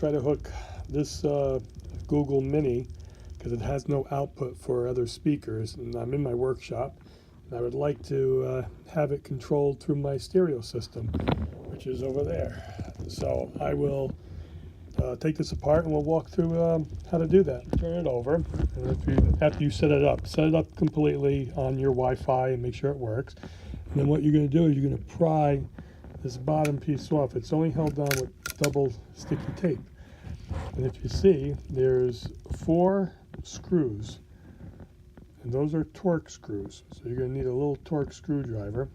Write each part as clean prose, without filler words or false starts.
try to hook this Google Mini, because it has no output for other speakers, and I'm in my workshop, and I would like to have it controlled through my stereo system, which is over there. So I will take this apart and we'll walk through how to do that. Turn it over, and after you set it up completely on your Wi-Fi and make sure it works. And then what you're going to do is you're going to pry this bottom piece off. It's only held down with double sticky tape. And if you see, there's 4 screws, and those are Torx screws. So you're going to need a little Torx screwdriver.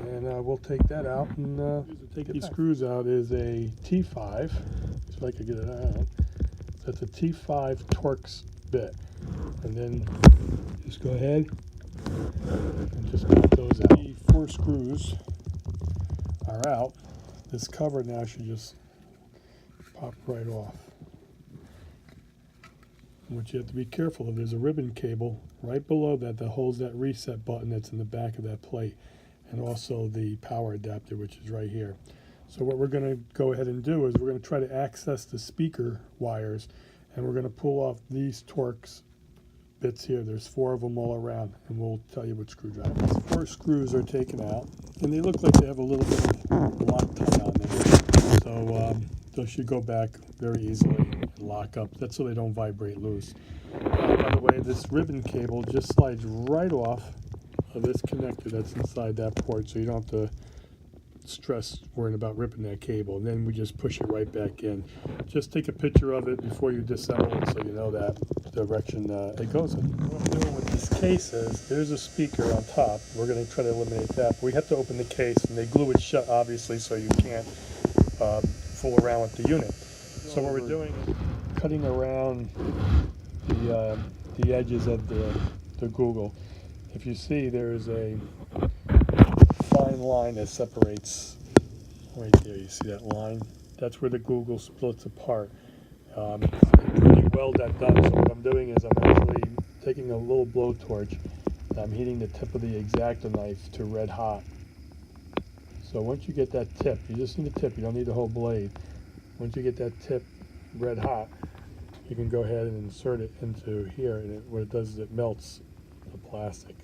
And we'll take that out, and take these screws out is a T5, so I could get it out. That's a T5 Torx bit. And then just go ahead and just put those out. The 4 screws are out. This cover now should just pop right off. And what you have to be careful of, there's a ribbon cable right below that holds that reset button that's in the back of that plate, and also the power adapter, which is right here. So what we're going to go ahead and do is we're going to try to access the speaker wires, and we're going to pull off these Torx bits here. There's 4 of them all around, and we'll tell you what screwdriver. These 4 screws are taken out, and they look like they have a little bit of Loctite on them. So those should go back very easily and lock up. That's so they don't vibrate loose. By the way, this ribbon cable just slides right off of this connector that's inside that port, so you don't have to stress worrying about ripping that cable. And then we just push it right back in. Just take a picture of it before you disassemble it, so you know that direction it goes in. What I'm doing with this case is there's a speaker on top. We're going to try to eliminate that, but we have to open the case, and they glue it shut obviously, so you can't fool around with the unit. So what we're doing is cutting around the edges of the Google. If you see, there's a fine line that separates right there. You see that line? That's where the Google splits apart. Pretty well that done. So what I'm doing is I'm actually taking a little blowtorch and I'm heating the tip of the X-Acto knife to red hot. So once you get that tip, you just need the tip, you don't need the whole blade. Once you get that tip red hot, you can go ahead and insert it into here, and what it does is it melts the plastic.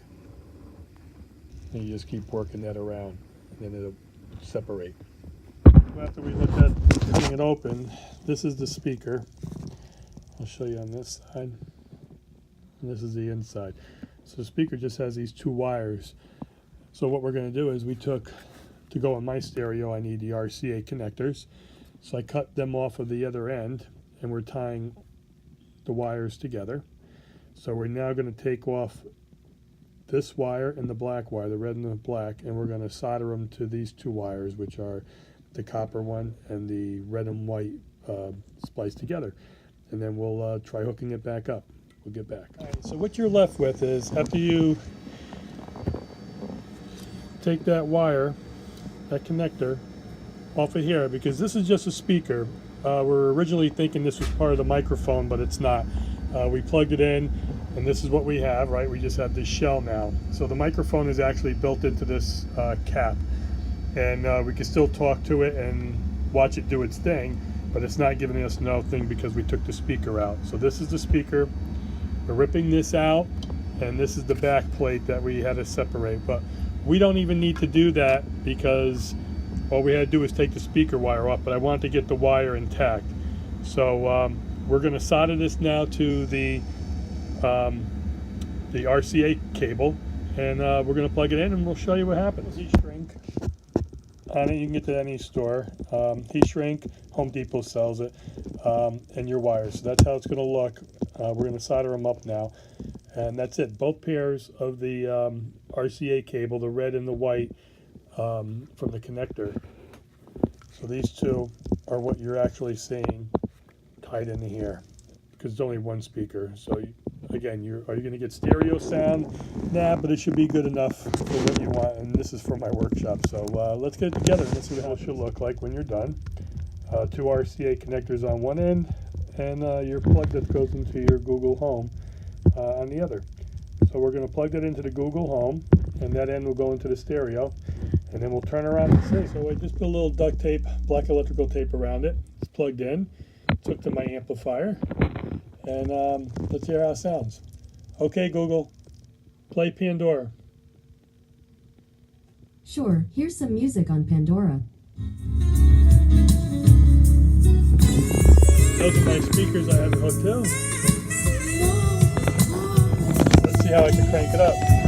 And you just keep working that around, and then it'll separate. After we look at getting it open, this is the speaker. I'll show you on this side. And this is the inside. So the speaker just has these 2 wires. So what we're going to do is to go on my stereo, I need the RCA connectors. So I cut them off of the other end, and we're tying the wires together. So we're now going to take off this wire and the black wire, the red and the black, and we're going to solder them to these 2 wires, which are the copper one and the red and white spliced together. And then we'll try hooking it back up. We'll get back. All right, so what you're left with is, after you take that wire, that connector, off of here, because this is just a speaker. We're originally thinking this was part of the microphone, but it's not. We plugged it in, and this is what we have, right? We just have this shell now. So the microphone is actually built into this cap, and we can still talk to it and watch it do its thing, but it's not giving us no thing because we took the speaker out. So this is the speaker. We're ripping this out, and this is the back plate that we had to separate. But we don't even need to do that, because all we had to do is take the speaker wire off, but I wanted to get the wire intact. So we're going to solder this now to the RCA cable, and we're going to plug it in, and we'll show you what happens. Heat shrink on it, you can get to any store. Heat shrink, Home Depot sells it, and your wires. So that's how it's going to look. We're going to solder them up now, and that's it. Both pairs of the RCA cable, the red and the white, from the connector. So these 2 are what you're actually seeing tied into here, because it's only 1 speaker. So again, are you going to get stereo sound? Nah, but it should be good enough for what you want. And this is for my workshop. So let's get it together and let's see how it should look like when you're done. 2 RCA connectors on one end, and your plug that goes into your Google Home on the other. So we're going to plug that into the Google Home, and that end will go into the stereo. and then we'll turn around and see. So I just put a little duct tape, black electrical tape around it. It's plugged in. It's hooked to my amplifier. And let's hear how it sounds. Okay, Google, play Pandora. Sure, here's some music on Pandora. Those are my speakers I have it hooked to. Let's see how I can crank it up.